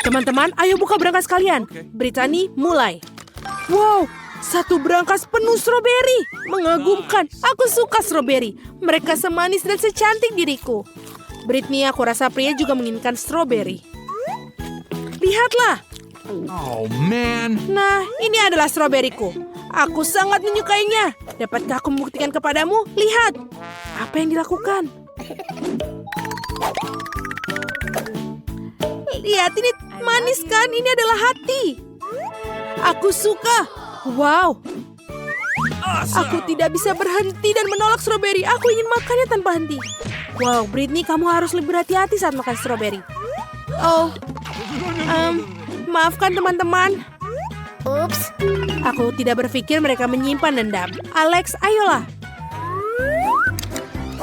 Teman-teman, ayo buka berangkas kalian. Brittany, mulai. Wow, satu berangkas penuh stroberi. Mengagumkan, aku suka stroberi. Mereka semanis dan secantik diriku. Brittany, aku rasa pria juga menginginkan stroberi. Lihatlah. Oh, man. Nah, ini adalah stroberiku. Aku sangat menyukainya. Dapatkah aku membuktikan kepadamu? Lihat. Apa yang dilakukan? Lihat, ini manis kan? Ini adalah hati. Aku suka. Wow. Aku tidak bisa berhenti dan menolak stroberi. Aku ingin makannya tanpa henti. Wow, Brittany, kamu harus lebih berhati-hati saat makan stroberi. Oh, maafkan teman-teman. Ups. Aku tidak berpikir mereka menyimpan dendam. Alex, ayolah.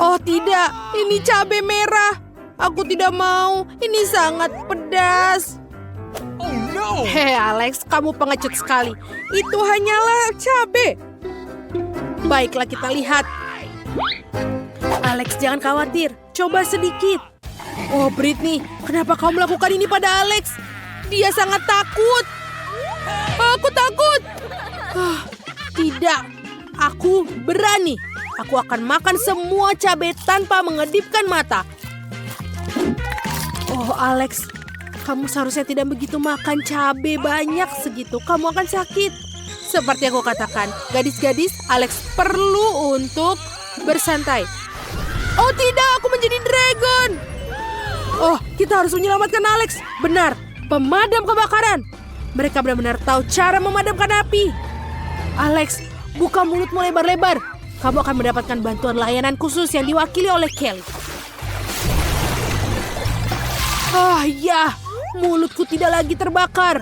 Oh tidak, ini cabai merah. Aku tidak mau, ini sangat pedas. Oh, no. Hei Alex, kamu pengecut sekali. Itu hanyalah cabai. Baiklah kita lihat. Alex, jangan khawatir. Coba sedikit. Oh Brittany, kenapa kamu melakukan ini pada Alex? Dia sangat takut. Aku takut. Tidak, aku berani. Aku akan makan semua cabai tanpa mengedipkan mata. Oh Alex, kamu seharusnya tidak begitu makan cabai banyak segitu. Kamu akan sakit. Seperti aku katakan, gadis-gadis, Alex perlu untuk bersantai. Oh tidak, aku menjadi dragon. Oh, kita harus menyelamatkan Alex. Benar, pemadam kebakaran. Mereka benar-benar tahu cara memadamkan api. Alex, buka mulutmu lebar-lebar. Kamu akan mendapatkan bantuan layanan khusus yang diwakili oleh Kelly. Ya, mulutku tidak lagi terbakar.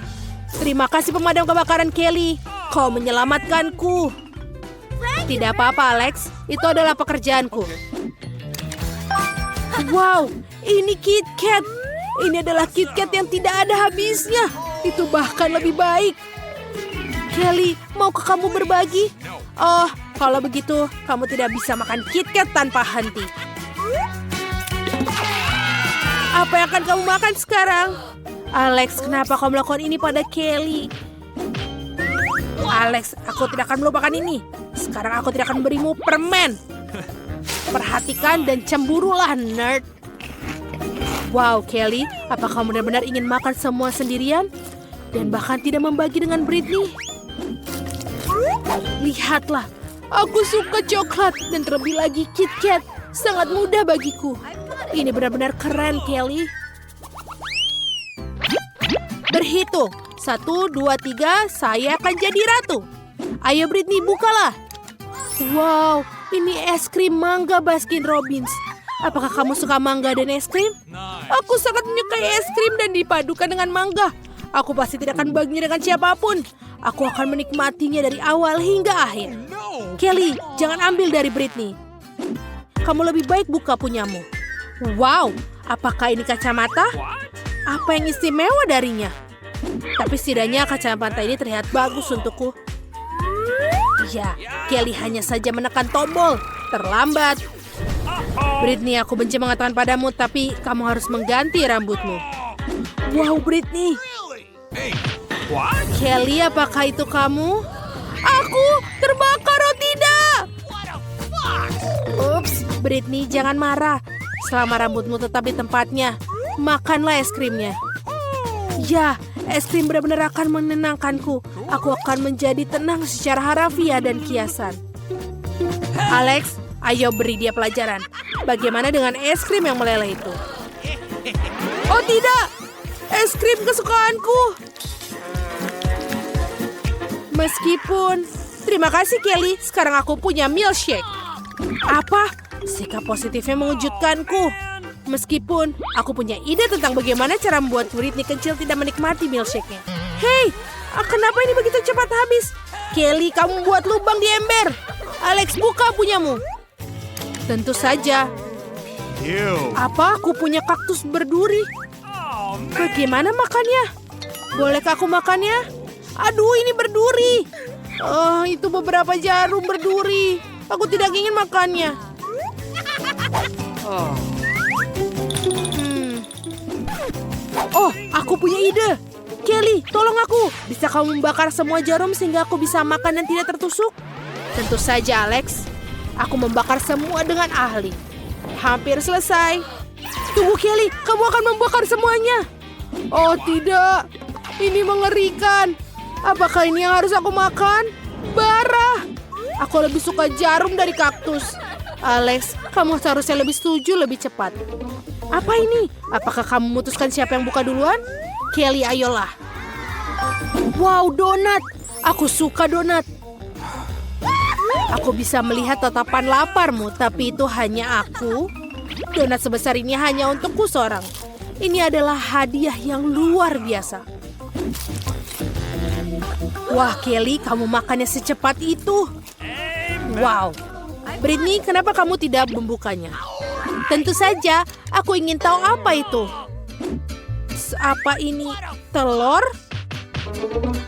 Terima kasih pemadam kebakaran Kelly. Kau menyelamatkanku. Tidak apa-apa Alex, itu adalah pekerjaanku. Wow, ini KitKat. Ini adalah KitKat yang tidak ada habisnya. Itu bahkan lebih baik. Kelly, maukah kamu berbagi? Oh, kalau begitu, kamu tidak bisa makan KitKat tanpa henti. Apa yang akan kamu makan sekarang? Alex, kenapa kau melakukan ini pada Kelly? Alex, aku tidak akan melupakan ini. Sekarang aku tidak akan berimu permen. Perhatikan dan cemburulah, nerd. Wow, Kelly, apa kamu benar-benar ingin makan semua sendirian? Dan bahkan tidak membagi dengan Brittany? Lihatlah, aku suka coklat dan terlebih lagi KitKat. Sangat mudah bagiku. Ini benar-benar keren, Kelly. Berhitung. 1, 2, 3, saya akan jadi ratu. Ayo Brittany, bukalah. Wow, ini es krim mangga Baskin Robbins. Apakah kamu suka mangga dan es krim? Aku sangat menyukai es krim dan dipadukan dengan mangga. Aku pasti tidak akan baginya dengan siapapun. Aku akan menikmatinya dari awal hingga akhir. Kelly, jangan ambil dari Brittany. Kamu lebih baik buka punyamu. Wow, apakah ini kacamata? Apa yang istimewa darinya? Tapi setidaknya kacamata ini terlihat bagus untukku. Ya, Kelly hanya saja menekan tombol. Terlambat. Brittany, aku benci mengatakan padamu, tapi kamu harus mengganti rambutmu. Wow, Brittany. Kelly, apakah itu kamu? Aku terbakar, oh tidak. Ups, Brittany, jangan marah. Selama rambutmu tetap di tempatnya, makanlah es krimnya. Ya, es krim benar-benar akan menenangkanku. Aku akan menjadi tenang secara harafiah dan kiasan. Alex, ayo beri dia pelajaran. Bagaimana dengan es krim yang meleleh itu? Oh tidak, es krim kesukaanku. Meskipun, terima kasih Kelly, sekarang aku punya milkshake. Apa? Sikap positifnya mengejutkanku. Meskipun aku punya ide tentang bagaimana cara membuat Brittany kecil tidak menikmati milkshake-nya. Hei, kenapa ini begitu cepat habis? Kelly, kamu buat lubang di ember. Alex, buka punyamu. Tentu saja. Apa? Aku punya kaktus berduri. Bagaimana makannya? Bolehkah aku makannya? Aduh, ini berduri. Oh, itu beberapa jarum berduri. Aku tidak ingin makannya. Oh, aku punya ide. Kelly, tolong aku. Bisa kamu membakar semua jarum sehingga aku bisa makan dan tidak tertusuk? Tentu saja, Alex. Aku membakar semua dengan ahli. Hampir selesai. Tunggu, Kelly. Kamu akan membakar semuanya. Oh, tidak. Ini mengerikan. Apakah ini yang harus aku makan? Bara. Aku lebih suka jarum dari kaktus. Alex, kamu seharusnya lebih setuju lebih cepat. Apa ini? Apakah kamu memutuskan siapa yang buka duluan? Kelly, ayolah. Wow, donat. Aku suka donat. Aku bisa melihat tatapan laparmu, tapi itu hanya aku. Donat sebesar ini hanya untukku seorang. Ini adalah hadiah yang luar biasa. Wah, Kelly, kamu makannya secepat itu. Wow. Britney, kenapa kamu tidak membukanya? Tentu saja, aku ingin tahu apa itu. Apa ini? Telur?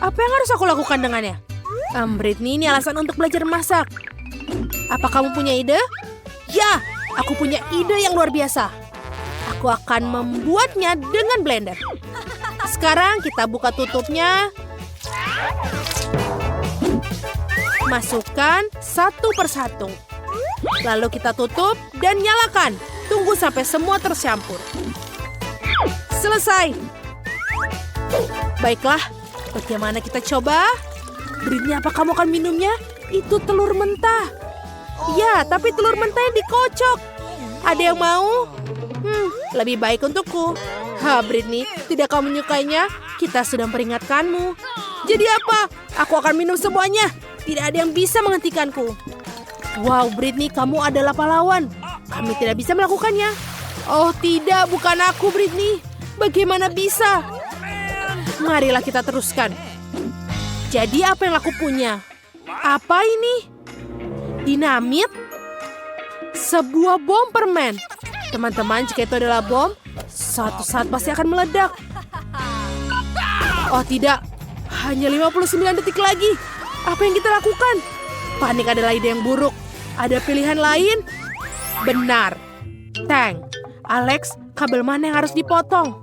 Apa yang harus aku lakukan dengannya? Britney, ini alasan untuk belajar masak. Apa kamu punya ide? Ya, aku punya ide yang luar biasa. Aku akan membuatnya dengan blender. Sekarang kita buka tutupnya. Masukkan satu persatu. Lalu kita tutup dan nyalakan. Tunggu sampai semua tercampur. Selesai. Baiklah, bagaimana kita coba? Britney, apa kamu akan minumnya? Itu telur mentah. Ya, tapi telur mentahnya dikocok. Ada yang mau? Lebih baik untukku. Britney, tidak kamu menyukainya? Kita sudah memperingatkanmu. Jadi apa? Aku akan minum semuanya. Tidak ada yang bisa menghentikanku. Wow, Britney, kamu adalah pahlawan. Kami tidak bisa melakukannya. Oh tidak, bukan aku, Britney. Bagaimana bisa? Marilah kita teruskan. Jadi apa yang aku punya? Apa ini? Dinamit? Sebuah bom permen. Teman-teman, jika itu adalah bom, suatu saat pasti akan meledak. Oh tidak, hanya 59 detik lagi. Apa yang kita lakukan? Panik adalah ide yang buruk. Ada pilihan lain? Benar. Tank. Alex, kabel mana yang harus dipotong?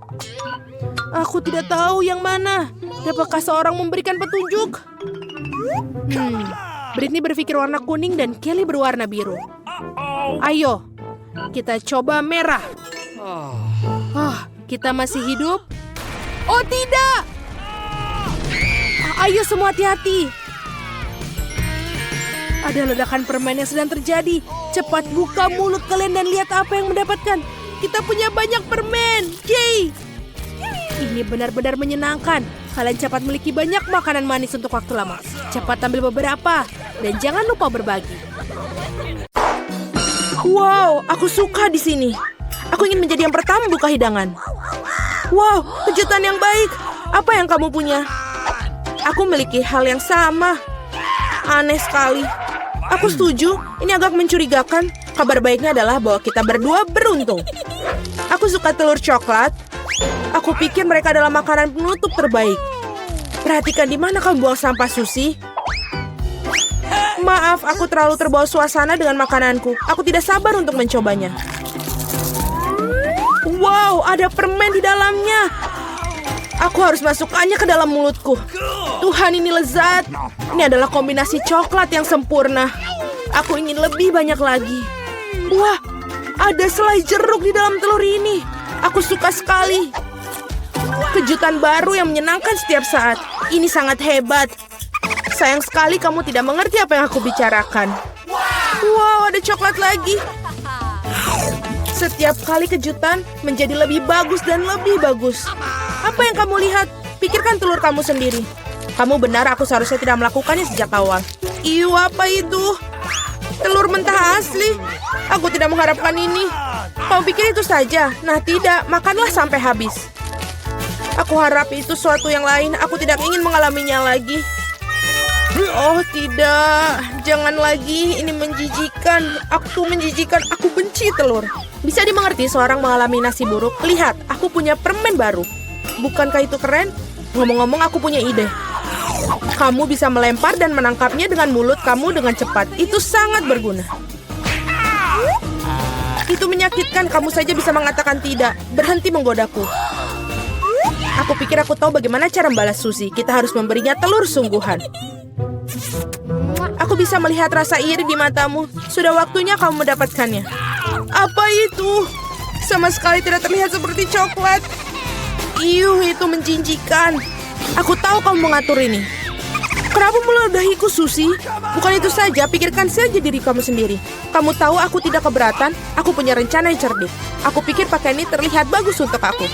Aku tidak tahu yang mana. Dapatkah seorang memberikan petunjuk? Britney berpikir warna kuning dan Kelly berwarna biru. Ayo, kita coba merah. Kita masih hidup? Oh tidak! Ayo semua hati-hati. Ada ledakan permen yang sedang terjadi. Cepat buka mulut kalian dan lihat apa yang mendapatkan. Kita punya banyak permen. Yeay! Ini benar-benar menyenangkan. Kalian cepat memiliki banyak makanan manis untuk waktu lama. Cepat ambil beberapa. Dan jangan lupa berbagi. Wow, aku suka di sini. Aku ingin menjadi yang pertama buka hidangan. Wow, kejutan yang baik. Apa yang kamu punya? Aku memiliki hal yang sama. Aneh sekali. Aku setuju, ini agak mencurigakan. Kabar baiknya adalah bahwa kita berdua beruntung. Aku suka telur coklat. Aku pikir mereka adalah makanan penutup terbaik. Perhatikan di mana kamu buang sampah, Susie. Maaf, aku terlalu terbawa suasana dengan makananku. Aku tidak sabar untuk mencobanya. Wow, ada permen di dalamnya. Aku harus masukkannya ke dalam mulutku. Tuhan, ini lezat. Ini adalah kombinasi coklat yang sempurna. Aku ingin lebih banyak lagi. Wah, ada selai jeruk di dalam telur ini. Aku suka sekali. Kejutan baru yang menyenangkan setiap saat. Ini sangat hebat. Sayang sekali kamu tidak mengerti apa yang aku bicarakan. Wow, ada coklat lagi. Setiap kali kejutan menjadi lebih bagus dan lebih bagus. Apa yang kamu lihat? Pikirkan telur kamu sendiri. Kamu benar, aku seharusnya tidak melakukannya sejak awal. Iu, apa itu? Telur mentah asli. Aku tidak mengharapkan ini. Kamu pikir itu saja? Nah tidak, makanlah sampai habis. Aku harap itu suatu yang lain. Aku tidak ingin mengalaminya lagi. Oh tidak, jangan lagi. Ini menjijikan. Aku menjijikan. Aku benci telur. Bisa dimengerti seorang mengalami nasi buruk. Lihat, aku punya permen baru. Bukankah itu keren? Ngomong-ngomong, aku punya ide. Kamu bisa melempar dan menangkapnya dengan mulut kamu dengan cepat. Itu sangat berguna. Itu menyakitkan. Kamu saja bisa mengatakan tidak. Berhenti menggodaku. Aku pikir aku tahu bagaimana cara membalas Suzy. Kita harus memberinya telur sungguhan. Aku bisa melihat rasa iri di matamu. Sudah waktunya kamu mendapatkannya. Apa itu? Sama sekali tidak terlihat seperti coklat. Itu menjijikkan. Aku tahu kamu mengatur ini. Kenapa meludahiku, Suzy? Bukan itu saja, pikirkan saja diri kamu sendiri. Kamu tahu aku tidak keberatan. Aku punya rencana yang cerdik. Aku pikir pakaian ini terlihat bagus untuk aku.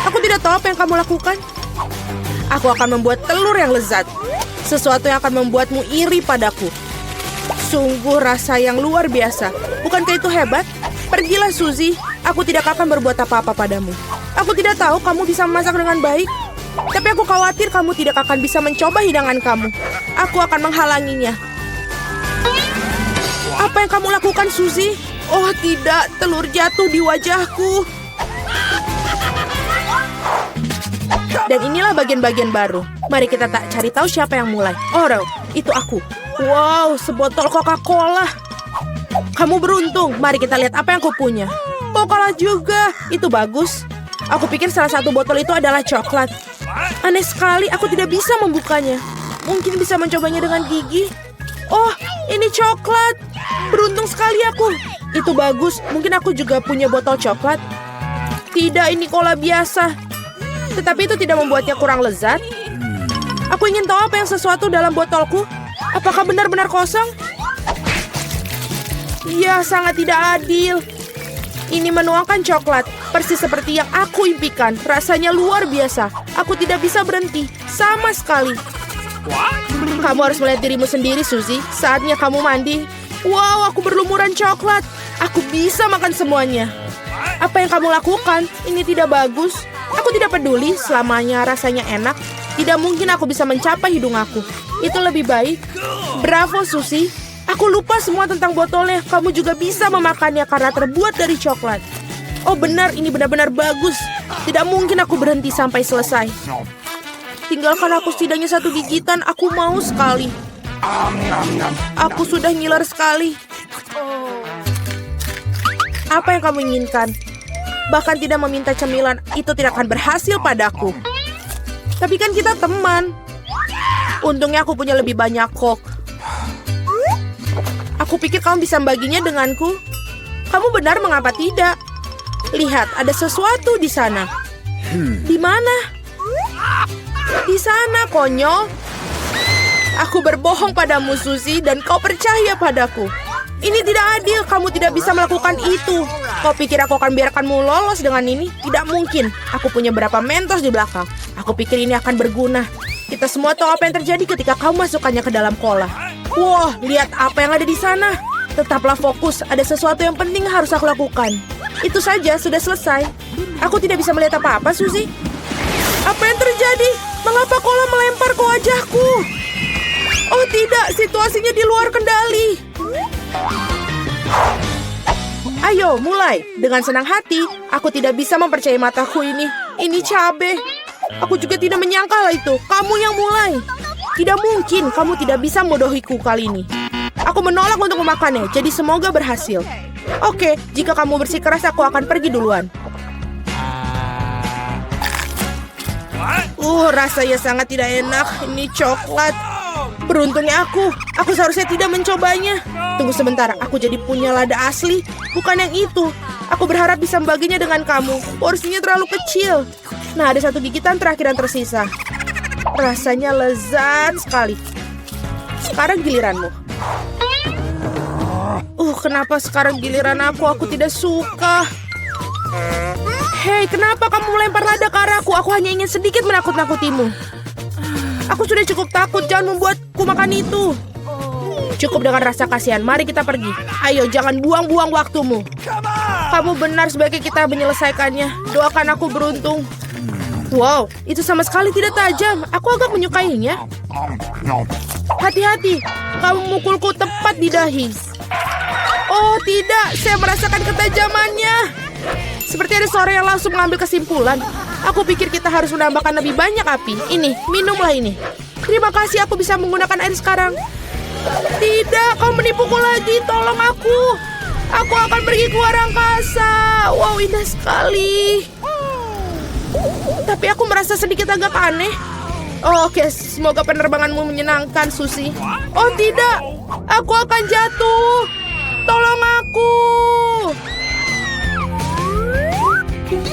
Aku tidak tahu apa yang kamu lakukan. Aku akan membuat telur yang lezat. Sesuatu yang akan membuatmu iri padaku. Sungguh rasa yang luar biasa. Bukankah itu hebat? Pergilah, Suzy. Aku tidak akan berbuat apa-apa padamu. Aku tidak tahu kamu bisa memasak dengan baik. Tapi aku khawatir kamu tidak akan bisa mencoba hidangan kamu. Aku akan menghalanginya. Apa yang kamu lakukan, Suzy? Oh tidak, telur jatuh di wajahku. Dan inilah bagian-bagian baru. Mari kita tak cari tahu siapa yang mulai. Oh, itu aku. Wow, sebotol Coca-Cola. Kamu beruntung. Mari kita lihat apa yang aku punya. Coca-Cola juga. Itu bagus. Aku pikir salah satu botol itu adalah coklat. Aneh sekali, aku tidak bisa membukanya. Mungkin bisa mencobanya dengan gigi. Oh, ini coklat. Beruntung sekali aku. Itu bagus. Mungkin aku juga punya botol coklat. Tidak, ini cola biasa. Tetapi itu tidak membuatnya kurang lezat. Aku ingin tahu apa yang sesuatu dalam botolku. Apakah benar-benar kosong? Ya, sangat tidak adil. Ini menuangkan coklat, persis seperti yang aku impikan. Rasanya luar biasa. Aku tidak bisa berhenti, sama sekali. Kamu harus melihat dirimu sendiri, Suzy. Saatnya kamu mandi. Wow, aku berlumuran coklat. Aku bisa makan semuanya. Apa yang kamu lakukan? Ini tidak bagus. Aku tidak peduli, selamanya rasanya enak. Tidak mungkin aku bisa mencapai hidung aku. Itu lebih baik. Bravo, Suzy. Aku lupa semua tentang botolnya. Kamu juga bisa memakannya karena terbuat dari coklat. Oh benar, ini benar-benar bagus. Tidak mungkin aku berhenti sampai selesai. Tinggalkan aku setidaknya satu gigitan. Aku mau sekali. Aku sudah ngiler sekali. Apa yang kamu inginkan? Bahkan tidak meminta cemilan, itu tidak akan berhasil padaku. Tapi kan kita teman. Untungnya aku punya lebih banyak Coke. Aku pikir kamu bisa membaginya denganku. Kamu benar, mengapa tidak? Lihat, ada sesuatu di sana. Di mana? Di sana, konyol. Aku berbohong padamu, Suzy, dan kau percaya padaku. Ini tidak adil, kamu tidak bisa melakukan itu. Kau pikir aku akan biarkanmu lolos dengan ini? Tidak mungkin. Aku punya berapa Mentos di belakang. Aku pikir ini akan berguna. Kita semua tahu apa yang terjadi ketika kamu masukkannya ke dalam cola. Wah, lihat apa yang ada di sana. Tetaplah fokus, ada sesuatu yang penting harus aku lakukan. Itu saja, sudah selesai. Aku tidak bisa melihat apa-apa, Suzy. Apa yang terjadi? Mengapa cola melempar ke wajahku? Oh tidak, situasinya di luar kendali. Ayo, mulai. Dengan senang hati, aku tidak bisa mempercayai mataku ini. Ini cabai. Aku juga tidak menyangka hal itu. Kamu yang mulai. Tidak mungkin, kamu tidak bisa membodohiku kali ini. Aku menolak untuk memakannya, jadi semoga berhasil. Oke, jika kamu bersikeras, aku akan pergi duluan. Rasanya sangat tidak enak. Ini coklat. Beruntungnya aku seharusnya tidak mencobanya. Tunggu sebentar, aku jadi punya lada asli. Bukan yang itu. Aku berharap bisa membaginya dengan kamu. Porsinya terlalu kecil. Nah, ada satu gigitan terakhir yang tersisa. Rasanya lezat sekali. Sekarang giliranmu. Kenapa sekarang giliran aku? Aku tidak suka. Hei, kenapa kamu melempar lada ke arahku? Aku hanya ingin sedikit menakut-nakutimu. Aku sudah cukup takut, jangan membuatku makan itu. Cukup dengan rasa kasihan, mari kita pergi. Ayo, jangan buang-buang waktumu. Kamu benar, sebaiknya kita menyelesaikannya. Doakan aku beruntung. Wow, itu sama sekali tidak tajam. Aku agak menyukainya. Hati-hati, kamu memukulku tepat di dahi. Oh tidak, saya merasakan ketajamannya. Seperti ada seorang yang langsung mengambil kesimpulan. Aku pikir kita harus menambahkan lebih banyak api. Ini, minumlah ini. Terima kasih, aku bisa menggunakan air sekarang. Tidak, kau menipuku lagi. Tolong aku. Aku akan pergi ke luar angkasa. Wow, indah sekali. Tapi aku merasa sedikit agak aneh. Oh, oke, semoga penerbanganmu menyenangkan, Susi. Oh tidak, aku akan jatuh. Tolong aku.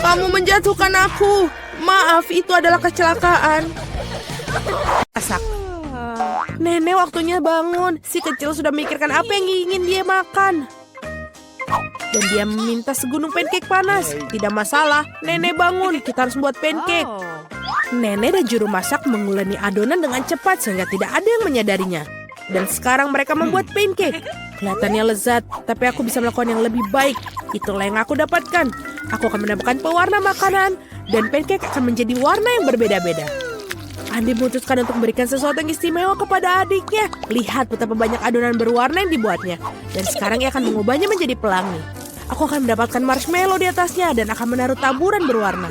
Kamu menjatuhkan aku. Maaf, itu adalah kecelakaan. Masak. Nenek waktunya bangun. Si kecil sudah memikirkan apa yang ingin dia makan. Dan dia meminta segunung pancake panas. Tidak masalah, nenek bangun. Kita harus buat pancake. Nenek dan juru masak menguleni adonan dengan cepat sehingga tidak ada yang menyadarinya. Dan sekarang mereka membuat pancake. Kelihatannya lezat, tapi aku bisa melakukan yang lebih baik. Itulah yang aku dapatkan. Aku akan menambahkan pewarna makanan. Dan pancake akan menjadi warna yang berbeda-beda. Andi memutuskan untuk memberikan sesuatu yang istimewa kepada adiknya. Lihat betapa banyak adonan berwarna yang dibuatnya. Dan sekarang ia akan mengubahnya menjadi pelangi. Aku akan mendapatkan marshmallow di atasnya dan akan menaruh taburan berwarna.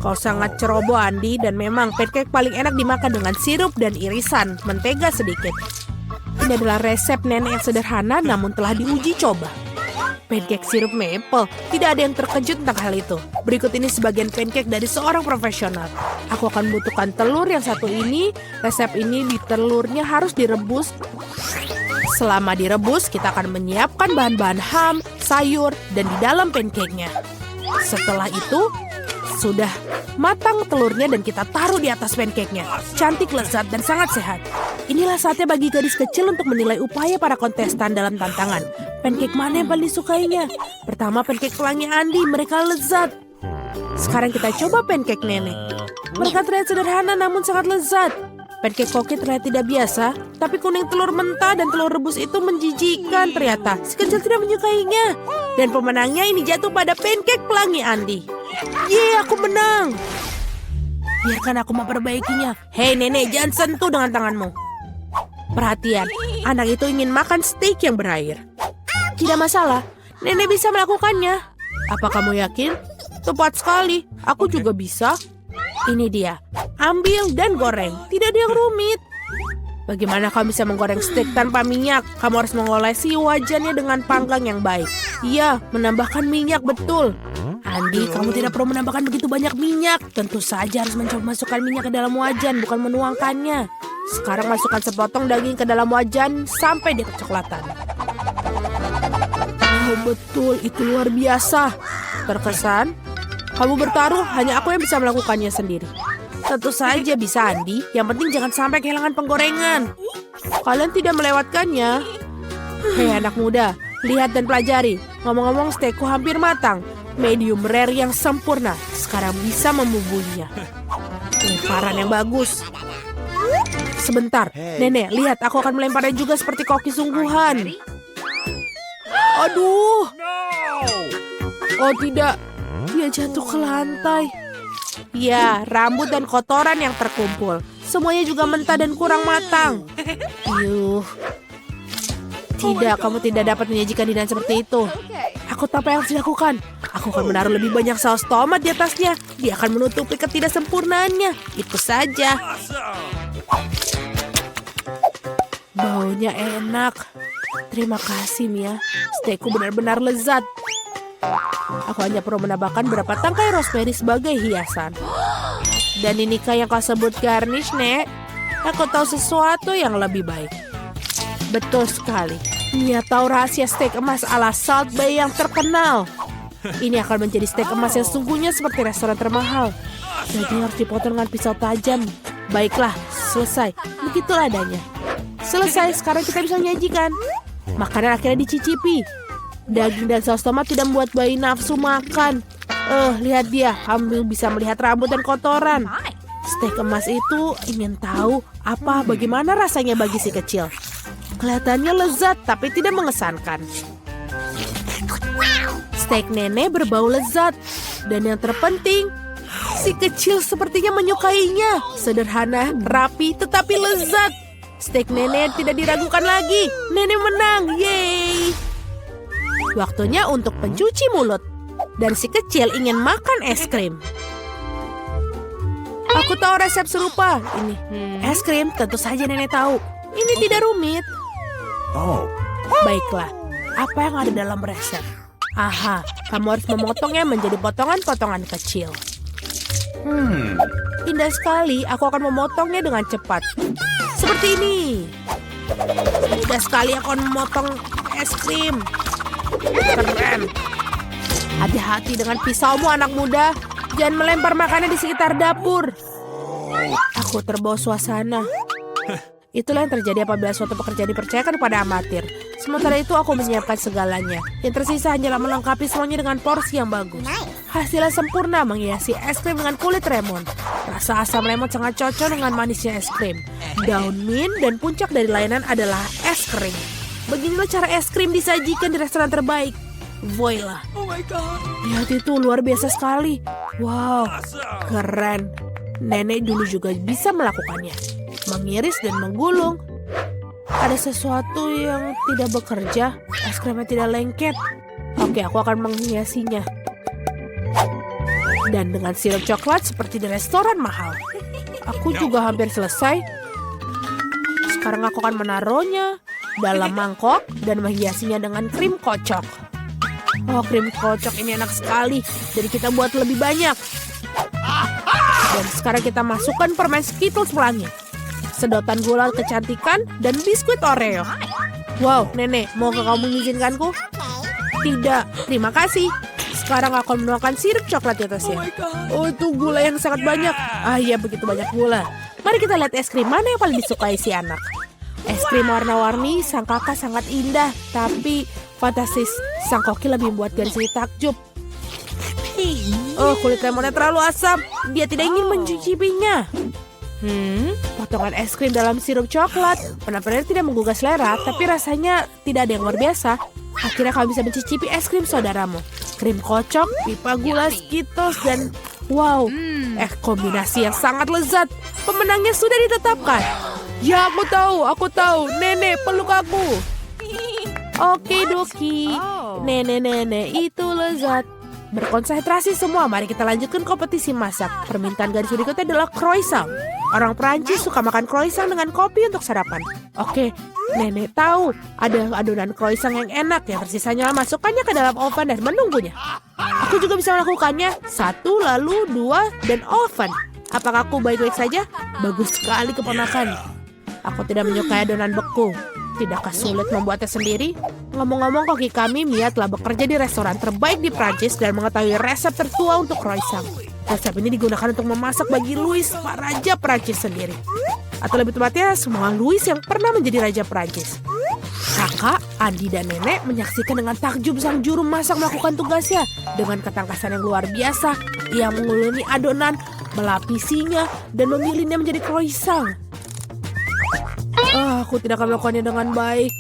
Kau sangat ceroboh, Andi, dan memang pancake paling enak dimakan dengan sirup dan irisan mentega sedikit. Ini adalah resep nenek yang sederhana namun telah diuji coba. Pancake sirup maple, tidak ada yang terkejut tentang hal itu. Berikut ini sebagian pancake dari seorang profesional. Aku akan membutuhkan telur yang satu ini. Resep ini di telurnya harus direbus. Selama direbus, kita akan menyiapkan bahan-bahan ham, sayur, dan di dalam pancake-nya. Setelah itu, sudah matang telurnya dan kita taruh di atas pancake-nya. Cantik, lezat, dan sangat sehat. Inilah saatnya bagi gadis kecil untuk menilai upaya para kontestan dalam tantangan. Pancake mana yang paling disukainya? Pertama, pancake pelangi Andi. Mereka lezat. Sekarang kita coba pancake nenek. Mereka terlihat sederhana namun sangat lezat. Pancake koki terlihat tidak biasa, tapi kuning telur mentah dan telur rebus itu menjijikan ternyata. Si kecil tidak menyukainya. Dan pemenangnya ini jatuh pada pancake pelangi Andi. Yeay, aku menang. Biarkan aku memperbaikinya. Hei nenek, jangan sentuh dengan tanganmu. Perhatian, anak itu ingin makan steak yang berair. Tidak masalah, nenek bisa melakukannya. Apa kamu yakin? Tepat sekali, aku juga bisa. Ini dia, ambil dan goreng. Tidak ada yang rumit. Bagaimana kamu bisa menggoreng steak tanpa minyak? Kamu harus mengolesi wajannya dengan panggang yang baik. Iya, menambahkan minyak, betul. Andi, kamu tidak perlu menambahkan begitu banyak minyak. Tentu saja harus mencoba masukkan minyak ke dalam wajan, bukan menuangkannya. Sekarang masukkan sepotong daging ke dalam wajan sampai dia kecoklatan. Oh betul, itu luar biasa. Terkesan, kamu bertaruh, hanya aku yang bisa melakukannya sendiri. Tentu saja bisa, Andi. Yang penting jangan sampai kehilangan penggorengan. Kalian tidak melewatkannya. Hei anak muda, lihat dan pelajari. Ngomong-ngomong, steakku hampir matang. Medium rare yang sempurna. Sekarang bisa membubuhinya. Lemparan yang bagus. Sebentar, nenek, lihat aku akan melemparnya juga seperti koki sungguhan. Aduh. Oh tidak, dia jatuh ke lantai. Ya, rambut dan kotoran yang terkumpul. Semuanya juga mentah dan kurang matang. Yuh. Tidak, kamu tidak dapat menyajikan hidangan seperti itu. Aku tahu apa yang harus dilakukan. Aku akan menaruh lebih banyak saus tomat di atasnya. Dia akan menutupi ketidaksempurnaannya. Itu saja. Baunya enak. Terima kasih, Mia. Steakku benar-benar lezat. Aku hanya perlu menambahkan beberapa tangkai rosemary sebagai hiasan. Dan inikah yang kau sebut garnish, Nek? Aku tahu sesuatu yang lebih baik. Betul sekali. Mia tahu rahasia steak emas ala Salt Bay yang terkenal. Ini akan menjadi steak emas yang sungguhnya seperti restoran termahal. Daging harus dipotong dengan pisau tajam. Baiklah, selesai. Begitulah adanya. Selesai, sekarang kita bisa menyajikan. Makanan akhirnya dicicipi. Daging dan saus tomat tidak membuat bayi nafsu makan. Lihat dia, kamu bisa melihat rambut dan kotoran. Steak emas itu ingin tahu bagaimana rasanya bagi si kecil. Kelihatannya lezat tapi tidak mengesankan. Steak nenek berbau lezat. Dan yang terpenting, si kecil sepertinya menyukainya. Sederhana, rapi, tetapi lezat. Steak nenek tidak diragukan lagi. Nenek menang, yeay. Waktunya untuk pencuci mulut. Dan si kecil ingin makan es krim. Aku tahu resep serupa. Ini es krim, tentu saja nenek tahu. Ini tidak rumit. Baiklah, apa yang ada dalam resep? Aha, kamu harus memotongnya menjadi potongan-potongan kecil. Indah sekali, aku akan memotongnya dengan cepat. Seperti ini. Mudah sekali aku akan memotong es krim. Keren. Hati-hati dengan pisaumu anak muda. Jangan melempar makanan di sekitar dapur. Aku terbawa suasana. Itulah yang terjadi apabila suatu pekerjaan dipercayakan kepada amatir. Sementara itu aku menyiapkan segalanya. Yang tersisa hanyalah melengkapi semuanya dengan porsi yang bagus. Hasilnya sempurna menghiasi es krim dengan kulit lemon. Rasa asam lemon sangat cocok dengan manisnya es krim. Daun mint dan puncak dari layanan adalah es krim. Beginilah cara es krim disajikan di restoran terbaik. Voila. Oh my God. Lihat itu luar biasa sekali. Wow, keren. Nenek dulu juga bisa melakukannya. Mengiris dan menggulung. Ada sesuatu yang tidak bekerja. Es krimnya tidak lengket. Oke, aku akan menghiasinya. Dan dengan sirup coklat seperti di restoran mahal. Aku juga hampir selesai. Sekarang aku akan menaruhnya dalam mangkok dan menghiasinya dengan krim kocok. Oh, krim kocok ini enak sekali. Jadi kita buat lebih banyak. Dan sekarang kita masukkan permen Skittles pelangi. Sedotan gula kecantikan, dan biskuit Oreo. Wow, Nenek, mau kamu mengizinkanku? Tidak, terima kasih. Sekarang aku menuangkan sirup coklat di atasnya. Oh, itu gula yang sangat banyak. Ah iya, begitu banyak gula. Mari kita lihat es krim mana yang paling disukai si anak. Es krim warna-warni, sang kakak sangat indah. Tapi, fantastis, sang koki lebih membuat garis takjub. Oh, kulit lemonnya terlalu asam. Dia tidak ingin mencicipinya. Potongan es krim dalam sirup coklat. Benar-benar tidak menggugah selera, tapi rasanya tidak ada yang luar biasa. Akhirnya kamu bisa mencicipi es krim saudaramu. Krim kocok, pipa gula, Skittles, dan wow, kombinasi yang sangat lezat. Pemenangnya sudah ditetapkan. Ya, aku tahu. Nenek, peluk aku. Oke, Doki. Nenek, itu lezat. Berkonsentrasi semua, mari kita lanjutkan kompetisi masak. Permintaan garis berikutnya adalah croissant. Orang Prancis suka makan croissant dengan kopi untuk sarapan. Oke, Nenek tahu ada adonan croissant yang enak. Yang tersisanya masukkannya ke dalam oven dan menunggunya. Aku juga bisa melakukannya. 1, lalu 2, dan oven. Apakah aku baik-baik saja? Bagus sekali keponakan. Aku tidak menyukai adonan beku. Tidakkah sulit membuatnya sendiri? Ngomong-ngomong, koki kami Mia telah bekerja di restoran terbaik di Prancis dan mengetahui resep tertua untuk croissant. Resep ini digunakan untuk memasak bagi Louis, Pak Raja Prancis sendiri. Atau lebih tepatnya, semua Louis yang pernah menjadi Raja Prancis. Kakak, Andi, dan Nenek menyaksikan dengan takjub sang juru masak melakukan tugasnya. Dengan ketangkasan yang luar biasa, ia menguluni adonan, melapisinya, dan memilihnya menjadi croissant. Aku tidak akan melakukannya dengan baik.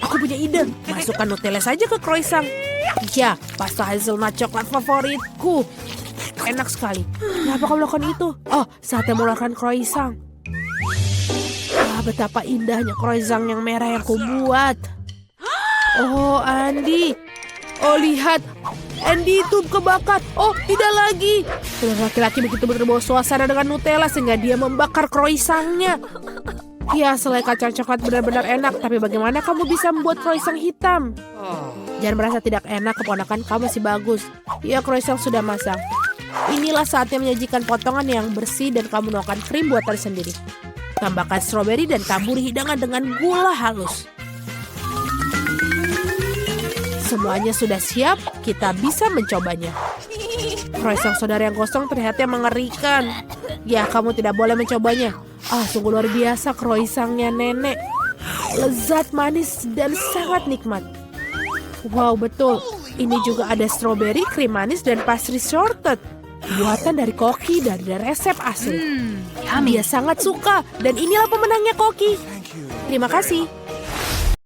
Aku punya ide. Masukkan Nutella saja ke croissant. Ya, pasta hazelnut coklat favoritku. Enak sekali. Kenapa kamu melakukan itu? Oh, saatnya melakukan croissant. Betapa indahnya croissant yang merah yang kubuat. Oh, Andi. Oh, lihat. Andy itu kebakar. Oh, tidak lagi. Laki-laki begitu berbawa suasana dengan Nutella sehingga dia membakar croissantnya. Ya, selai kacang coklat benar-benar enak. Tapi bagaimana kamu bisa membuat croissant hitam? Jangan merasa tidak enak, keponakan, kamu masih bagus. Ya, croissant sudah masak. Inilah saatnya menyajikan potongan yang bersih dan kamu menuangkan krim buatan sendiri. Tambahkan stroberi dan taburi hidangan dengan gula halus. Semuanya sudah siap, kita bisa mencobanya. Croissant saudara yang kosong terlihatnya mengerikan. Ya, kamu tidak boleh mencobanya. Sungguh luar biasa croissantnya Nenek. Lezat, manis, dan sangat nikmat. Wow, betul. Ini juga ada stroberi, krim manis, dan pastry shortbread. Buatan dari koki dari resep asli. Dia sangat suka, dan inilah pemenangnya koki. Terima kasih.